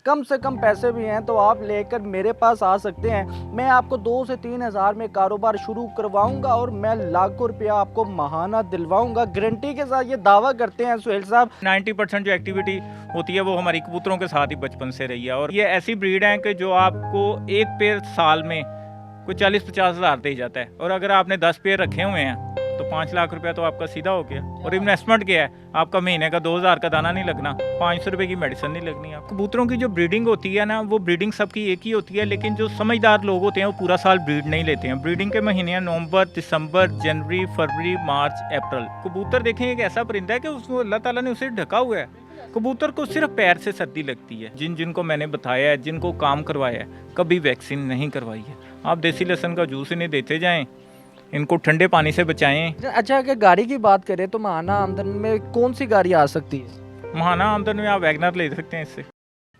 कम से कम पैसे भी हैं तो आप लेकर मेरे पास आ सकते हैं। मैं आपको 2 से 3 हज़ार में कारोबार शुरू करवाऊंगा और मैं लाखों रुपया आपको महाना दिलवाऊंगा। गारंटी के साथ ये दावा करते हैं सुहेल साहब। 90% जो एक्टिविटी होती है वो हमारी कबूतरों के साथ ही बचपन से रही है, और ये ऐसी ब्रीड है कि जो आपको एक पेयर साल में कोई 40-50 हज़ार दे जाता है, और अगर आपने 10 पेयर रखे हुए हैं तो 5 लाख रुपया तो आपका सीधा हो गया। और इन्वेस्टमेंट क्या है, आपका महीने का 2000 का दाना नहीं लगना, 500 रुपये की मेडिसिन नहीं लगनी। आप कबूतरों की जो ब्रीडिंग होती है ना, वो ब्रीडिंग सबकी एक ही होती है, लेकिन जो समझदार लोग होते हैं वो पूरा साल ब्रीड नहीं लेते हैं। ब्रीडिंग के महीने हैं नवंबर, दिसंबर, जनवरी, फरवरी, मार्च, अप्रैल। कबूतर देखें एक ऐसा परिंदा है कि उसको अल्लाह ताला ने उसे ढका हुआ है। कबूतर को सिर्फ पैर से सर्दी लगती है। जिनको मैंने बताया है, जिनको काम करवाया है, कभी वैक्सीन नहीं करवाई है। आप देसी लहसुन का जूस इन्हें देते जाएं, इनको ठंडे पानी से बचाएं। अच्छा, अगर गाड़ी की बात करें तो महाना आमदन में कौन सी गाड़ी आ सकती है? महाना आमदन में आप वैगनर ले सकते हैं इससे।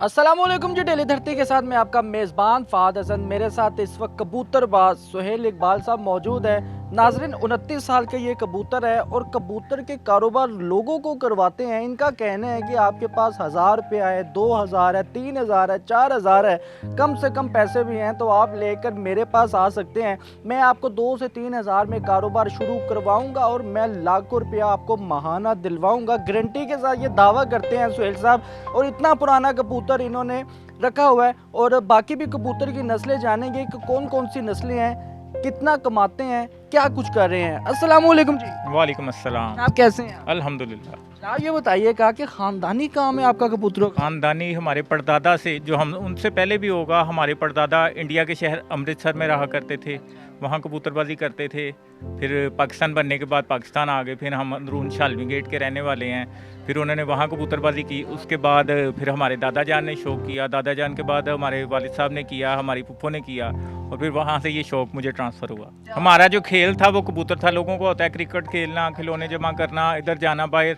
अस्सलामुअलैकुम जी, डेली धरती के साथ मैं आपका मेज़बान फ़ाद हसन। मेरे साथ इस वक्त कबूतरबाज सुहेल इकबाल साहब मौजूद हैं। नाजरीन, 29 साल के ये कबूतर है और कबूतर के कारोबार लोगों को करवाते हैं। इनका कहना है कि आपके पास 1000 रुपया है, 2000 है, 3000 है, 4000 है, कम से कम पैसे भी हैं तो आप लेकर मेरे पास आ सकते हैं। मैं आपको 2 से 3 हज़ार में कारोबार शुरू करवाऊंगा और मैं लाखों रुपया आपको महाना दिलवाऊंगा। गारंटी के साथ ये दावा करते हैं सुहेल साहब। और इतना पुराना कबूतर इन्होंने रखा हुआ है। और बाकी भी कबूतर की नस्लें जानेंगे कि कौन कौन सी नस्लें हैं, कितना कमाते हैं, क्या कुछ कर रहे हैं। अस्सलाम वालेकुम जी। वालेकुम अस्सलाम। आप कैसे हैं? अल्हम्दुलिल्लाह। आप ये बताइएगा कि ख़ानदानी काम है आपका कबूतरों का? ख़ानदानी हमारे परदादा से, जो हम उनसे पहले भी होगा, हमारे परदादा इंडिया के शहर अमृतसर में रहा करते थे, वहाँ कबूतरबाजी करते थे। फिर पाकिस्तान बनने के बाद पाकिस्तान आ गए, फिर हम अंदरून शालवी गेट के रहने वाले हैं। फिर उन्होंने वहाँ कबूतरबाजी की। उसके बाद फिर हमारे दादा जान ने शौक़ किया, दादा जान के बाद हमारे वालिद साहब ने किया, हमारी फुफ्फो ने किया, और फिर वहाँ से ये शौक़ मुझे ट्रांसफ़र हुआ। हमारा जो खेल था वो कबूतर था। लोगों को होता है क्रिकेट खेलना, खिलौने जमा करना, इधर जाना बाहर,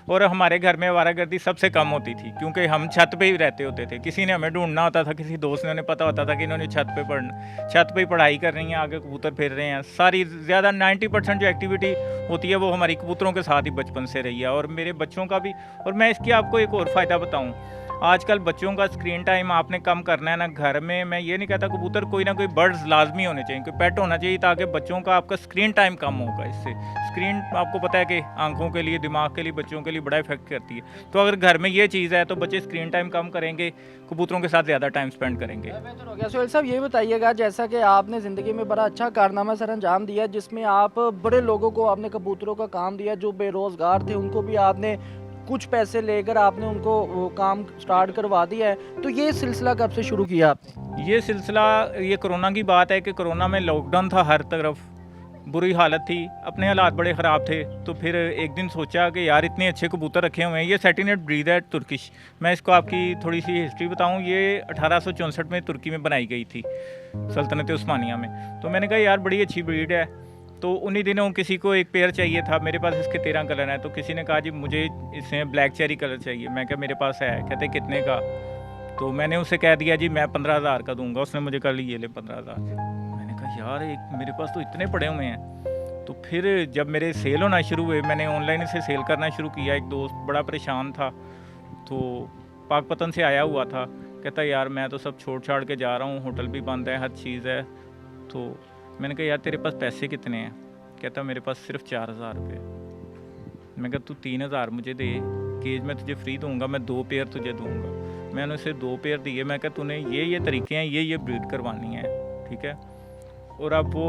और हमारे घर में आवारागर्दी सबसे कम होती थी क्योंकि हम छत पे ही रहते होते थे। किसी ने हमें ढूंढना होता था, किसी दोस्त ने उन्हें पता होता था कि इन्होंने छत पे ही पढ़ाई कर रही हैं, आगे कबूतर फिर रहे हैं। सारी ज़्यादा 90% जो एक्टिविटी होती है वो हमारी कबूतरों के साथ ही बचपन से रही है, और मेरे बच्चों का भी। और मैं इसकी आपको एक और फ़ायदा बताऊँ, आजकल बच्चों का स्क्रीन टाइम आपने कम करना है ना घर में। मैं ये नहीं कहता, कबूतर कोई ना कोई बर्ड्स लाजमी होने चाहिए, कोई पेट होना चाहिए, ताकि बच्चों का आपका स्क्रीन टाइम कम होगा। इससे स्क्रीन आपको पता है कि आंखों के लिए, दिमाग के लिए, बच्चों के लिए बड़ा इफेक्ट करती है। तो अगर घर में ये चीज़ है तो बच्चे स्क्रीन टाइम कम करेंगे, कबूतरों के साथ ज़्यादा टाइम स्पेंड करेंगे। बेहतर हो गया। सुहेल साहब, ये बताइएगा, जैसा कि आपने ज़िंदगी में बड़ा अच्छा कारनामा सर अंजाम दिया, जिसमें आप बड़े लोगों को आपने कबूतरों का काम दिया, जो बेरोज़गार थे उनको भी आपने कुछ पैसे लेकर आपने उनको वो काम स्टार्ट करवा दिया है। तो ये सिलसिला कब से शुरू किया आपने? ये सिलसिला, ये कोरोना की बात है कि कोरोना में लॉकडाउन था, हर तरफ बुरी हालत थी, अपने हालात बड़े ख़राब थे। तो फिर एक दिन सोचा कि यार इतने अच्छे कबूतर रखे हुए हैं। ये सेटिनेट ब्रीड है, तुर्किश। मैं इसको आपकी थोड़ी सी हिस्ट्री बताऊं, ये 1864 में तुर्की में बनाई गई थी, सल्तनत उस्मानिया में। तो मैंने कहा यार बड़ी अच्छी ब्रीड है। तो उन्हीं दिनों किसी को एक पेयर चाहिए था, मेरे पास इसके 13 कलर हैं। तो किसी ने कहा जी मुझे इसमें ब्लैक चेरी कलर चाहिए। मैं कहा मेरे पास है। कहते कितने का? तो मैंने उसे कह दिया जी मैं 15,000 का दूंगा। उसने मुझे कहा ये ले 15,000। मैंने कहा यार एक मेरे पास तो इतने पड़े हुए हैं। तो फिर जब मेरे सेल होना शुरू हुए, मैंने ऑनलाइन इसे सेल करना शुरू किया। एक दोस्त बड़ा परेशान था, तो पाकपतन से आया हुआ था, कहता यार मैं तो सब छोड़ छाड़ के जा रहा हूँ, होटल भी बंद है, हर चीज़ है। तो मैंने कहा यार तेरे पास पैसे कितने हैं? कहता मेरे पास सिर्फ 4000 रुपये। मैं कहा तू 3000 मुझे दे, केज में तुझे फ्री दूंगा, मैं 2 पेयर तुझे दूंगा। मैंने उसे 2 पेयर दिए। मैं कहा तूने ये तरीके हैं, ये ब्रीड करवानी है, ठीक है। और अब वो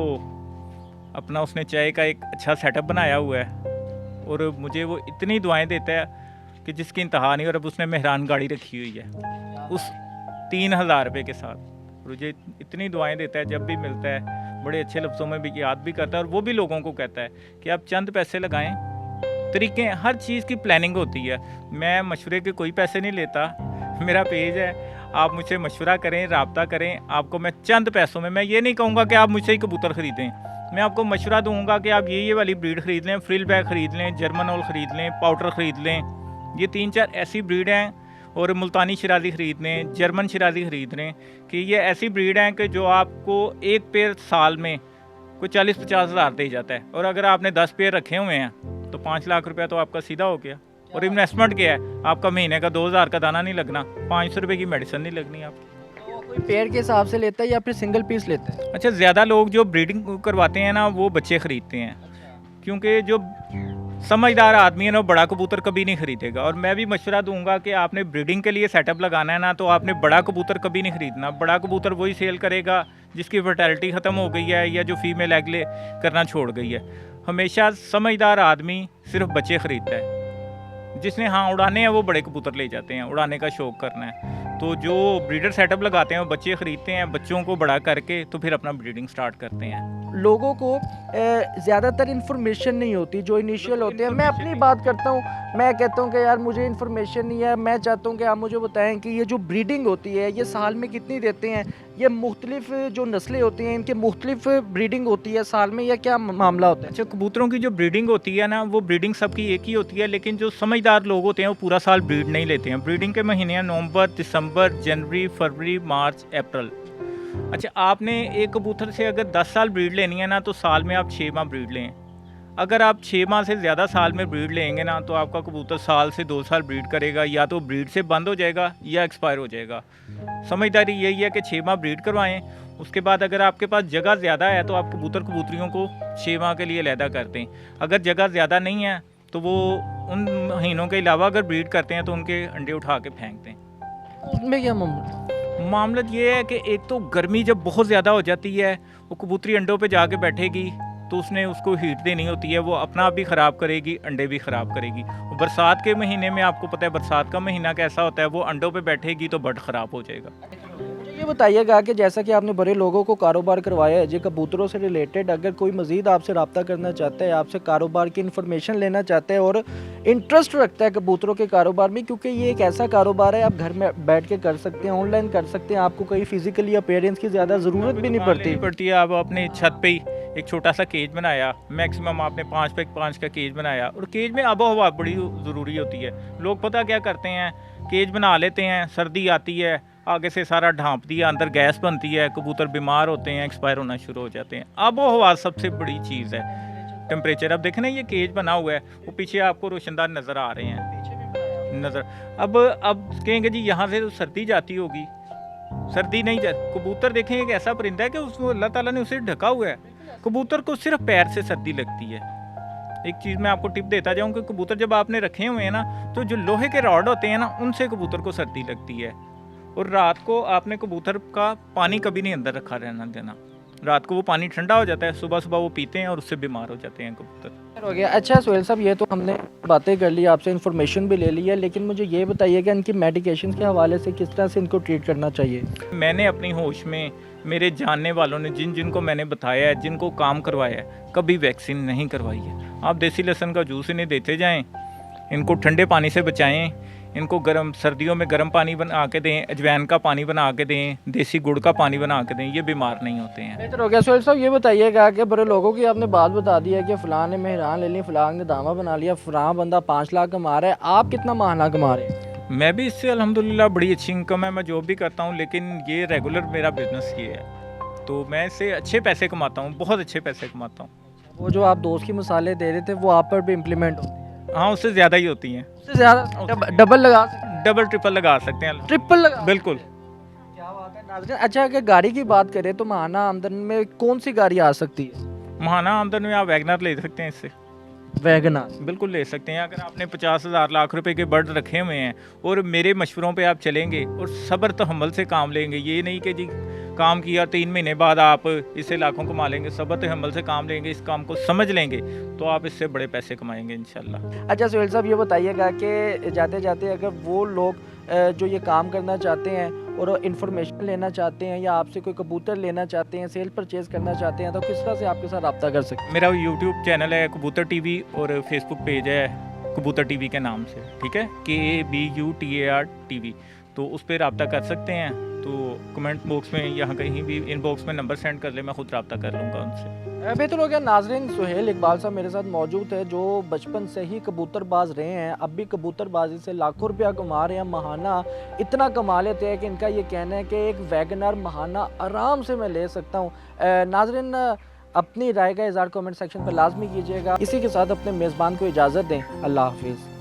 अपना उसने चाय का एक अच्छा सेटअप बनाया हुआ है, और मुझे वो इतनी दुआएं देता है कि जिसकी इंतहा नहीं। और अब उसने मेहरान गाड़ी रखी हुई है उस 3000 रुपये के साथ। मुझे इतनी दुआएं देता है, जब भी मिलता है बड़े अच्छे लफ्ज़ों में भी याद भी करता है। और वो भी लोगों को कहता है कि आप चंद पैसे लगाएं, तरीके, हर चीज़ की प्लानिंग होती है। मैं मशवरे के कोई पैसे नहीं लेता, मेरा पेज है, आप मुझसे मशवरा करें, रब्ता करें। आपको मैं चंद पैसों में, मैं ये नहीं कहूँगा कि आप मुझसे ही कबूतर ख़रीदें, मैं आपको मशवरा दूँगा कि आप ये वाली ब्रीड ख़रीद लें, फ्रिल बैग ख़रीद लें, जर्मन ओल ख़रीद लें, पाउडर ख़रीद लें। ये 3-4 ऐसी ब्रीड हैं, और मुल्तानी शराजी ख़रीद लें, जर्मन शराजी ख़रीद लें, कि ये ऐसी ब्रीड हैं कि जो आपको एक पेयर साल में कोई 40-50 हज़ार दे जाता है। और अगर आपने 10 पेयर रखे हुए हैं तो 5 लाख रुपया तो आपका सीधा हो गया। और इन्वेस्टमेंट क्या है, आपका महीने का 2000 का दाना नहीं लगना, 500 रुपये की मेडिसिन नहीं लगनी आपकी। तो कोई पेड़ के हिसाब से लेता है या फिर सिंगल पीस लेता है? अच्छा, ज़्यादा लोग जो ब्रीडिंग करवाते हैं ना वो बच्चे ख़रीदते हैं, क्योंकि जो समझदार आदमी है ना वो बड़ा कबूतर कभी नहीं खरीदेगा। और मैं भी मशवरा दूंगा कि आपने ब्रीडिंग के लिए सेटअप लगाना है ना तो आपने बड़ा कबूतर कभी नहीं खरीदना। बड़ा कबूतर वही सेल करेगा जिसकी फर्टिलिटी ख़त्म हो गई है या जो फीमेल एग ले करना छोड़ गई है। हमेशा समझदार आदमी सिर्फ बच्चे ख़रीदता है, जिसने हाँ उड़ाने हैं वो बड़े कबूतर ले जाते हैं, उड़ाने का शौक़ करना है। तो जो ब्रीडर सेटअप लगाते हैं वो बच्चे ख़रीदते हैं, बच्चों को बड़ा करके तो फिर अपना ब्रीडिंग स्टार्ट करते हैं। लोगों को ज़्यादातर इन्फॉर्मेशन नहीं होती जो इनिशियल होते हैं। मैं अपनी बात करता हूँ, मैं कहता हूँ कि यार मुझे इन्फॉर्मेशन नहीं है, मैं चाहता हूँ कि आप मुझे बताएं कि ये जो ब्रीडिंग होती है ये साल में कितनी देते हैं, ये मुख्तलिफ जो नस्लें होती हैं इनके मुख्तलिफ ब्रीडिंग होती है साल में, या क्या मामला होता है? अच्छा, कबूतरों की जो ब्रीडिंग होती है ना वो ब्रीडिंग सबकी एक ही होती है, लेकिन जो समझदार लोग होते हैं वो पूरा साल ब्रीड नहीं लेते हैं। ब्रीडिंग के महीने हैं नवंबर, दिसंबर, जनवरी, फरवरी, मार्च, अप्रैल। अच्छा, आपने एक कबूतर से अगर 10 साल ब्रीड लेनी है ना तो साल में आप 6 माह ब्रीड लें। अगर आप 6 माह से ज़्यादा साल में ब्रीड लेंगे ना तो आपका कबूतर साल से 2 साल ब्रीड करेगा, या तो ब्रीड से बंद हो जाएगा या एक्सपायर हो जाएगा। समझदारी यही है कि 6 माह ब्रीड करवाएं। उसके बाद अगर आपके पास जगह ज़्यादा है तो आप कबूतर कबूतरियों को 6 माह के लिए अलहदा कर दें। अगर जगह ज़्यादा नहीं है तो वो उन महीनों के अलावा अगर ब्रीड करते हैं तो उनके अंडे उठा के फेंक दें। उसमें क्या मामला? मामला ये है कि एक तो गर्मी जब बहुत ज़्यादा हो जाती है वो कबूतरी अंडों पे जाके बैठेगी तो उसने उसको हीट देनी होती है, वो अपना आप भी ख़राब करेगी, अंडे भी ख़राब करेगी। और बरसात के महीने में आपको पता है बरसात का महीना कैसा होता है, वो अंडों पे बैठेगी तो बर्ड ख़राब हो जाएगा। मुझे ये बताइएगा कि जैसा कि आपने बड़े लोगों को कारोबार करवाया है, जो कबूतरों से रिलेटेड अगर कोई मज़ीद आपसे रब्ता करना चाहता है, आपसे कारोबार की इन्फॉर्मेशन लेना चाहता है और इंटरेस्ट रखता है कबूतरों के कारोबार में, क्योंकि ये एक ऐसा कारोबार है आप घर में बैठ के कर सकते हैं, ऑनलाइन कर सकते हैं, आपको कोई फिजिकली अपीयरेंस की ज़्यादा ज़रूरत भी नहीं पड़ती। आप अपने छत पे ही एक छोटा सा केज बनाया, मैक्सिमम आपने 5 पे 5 का केज बनाया, और केज में आबो हवा बड़ी ज़रूरी होती है। लोग पता क्या करते हैं, केज बना लेते हैं, सर्दी आती है आगे से सारा ढांप दिया, अंदर गैस बनती है, कबूतर बीमार होते हैं, एक्सपायर होना शुरू हो जाते हैं। आबो हवा सबसे बड़ी चीज़ है, टेम्परेचर। अब देखें ना ये केज बना हुआ है, वो पीछे आपको रोशनदार नज़र आ रहे हैं नज़र। अब कहेंगे जी यहाँ से तो सर्दी जाती होगी, सर्दी नहीं जाती। कबूतर देखें एक ऐसा परिंदा है कि उसको अल्लाह ताला ने उसे ढका हुआ है। कबूतर को सिर्फ पैर से सर्दी लगती है। एक चीज़ मैं आपको टिप देता जाऊँ कि कबूतर जब आपने रखे हुए हैं ना तो जो लोहे के रॉड होते हैं ना उनसे कबूतर को सर्दी लगती है। और रात को आपने कबूतर का पानी कभी नहीं अंदर रखा रहना देना, रात को वो पानी ठंडा हो जाता है, सुबह सुबह वो पीते हैं और उससे बीमार हो जाते हैं कबूतर। हो गया। अच्छा सुहेल साहब, ये तो हमने बातें कर ली, आपसे इन्फॉर्मेशन भी ले ली है, लेकिन मुझे ये बताइएगा इनकी मेडिकेशन के हवाले से किस तरह से इनको ट्रीट करना चाहिए? मैंने अपनी होश में, मेरे जानने वालों ने जिनको मैंने बताया है, जिनको काम करवाया है, कभी वैक्सीन नहीं करवाई है। आप देसी लहसुन का जूस इन्हें देते जाएं, इनको ठंडे पानी से बचाएं, इनको गर्म सर्दियों में गर्म पानी बना के दें, अजवाइन का पानी बना के दें, देसी गुड़ का पानी बना के दें, ये बीमार नहीं होते हैं। बेहतर हो गया। सुहेल साहब ये बताइएगा कि बड़े लोगों की आपने बात बता दी है कि फ़लाँ ने मेहरान ले ली, फ़लाँ ने दामा बना लिया, फ़लाँ बंदा 5 लाख कमा रहा है, आप कितना माहाना कमा रहे हैं? मैं भी इससे अल्हम्दुलिल्लाह बड़ी अच्छी इनकम है, मैं जॉब भी करता हूँ, लेकिन ये रेगुलर मेरा बिजनेस ये है, तो मैं इससे अच्छे पैसे कमाता हूँ, बहुत अच्छे पैसे कमाता हूँ। वो जो आप दोस्त की मिसालें दे रहे थे वो आप पर भी इम्प्लीमेंट होती है? हाँ, उससे ज़्यादा ही होती हैं, उससे ज़्यादा डबल लगा सकते हैं? डबल ट्रिपल लगा सकते हैं, ट्रिपल लगा? बिल्कुल। क्या बात है नाज़रीन। अच्छा, अगर गाड़ी की बात करें तो माहाना आमदन में कौन सी गाड़ी आ सकती है? महाना आमदन में आप वैगनर ले सकते हैं, इससे वैगनर बिल्कुल ले सकते हैं। अगर आपने 50,000 लाख रुपए के बर्ड रखे हुए हैं और मेरे मशवरों पे आप चलेंगे और सब्र तहम्मुल से काम लेंगे, ये नहीं कि जी काम किया 3 महीने बाद आप इससे लाखों कमा लेंगे, सब्र तहम्मुल से काम लेंगे, इस काम को समझ लेंगे तो आप इससे बड़े पैसे कमाएंगे इंशाल्लाह। अच्छा सुहेल साहब ये बताइएगा कि जाते जाते अगर वो लोग जो ये काम करना चाहते हैं और इन्फॉर्मेशन लेना चाहते हैं या आपसे कोई कबूतर लेना चाहते हैं, सेल परचेज करना चाहते हैं, तो किस तरह से आपके साथ रब्ता कर सकते हैं? मेरा यूट्यूब चैनल है कबूतर टीवी और फेसबुक पेज है कबूतर टीवी के नाम से, ठीक है, KABUTAR TV, तो उस पर रब्ता कर सकते हैं। तो कमेंट बॉक्स में यहाँ कहीं भी इनबॉक्स में नंबर सेंड कर ले, मैं खुद रब्ता कर लूँगा उनसे। बेहतर हो गया। नाजरीन, सुहेल इकबाल साहब मेरे साथ मौजूद है जो बचपन से ही कबूतरबाज रहे हैं, अब भी कबूतरबाजी से लाखों रुपया कमा रहे हैं, महाना इतना कमा लेते हैं कि इनका ये कहना है कि एक वैगनर महाना आराम से मैं ले सकता हूँ। नाजरीन, अपनी राय का इज़हार कमेंट सेक्शन पर लाजमी कीजिएगा। इसी के साथ अपने मेज़बान को इजाज़त दें। अल्लाह हाफिज़।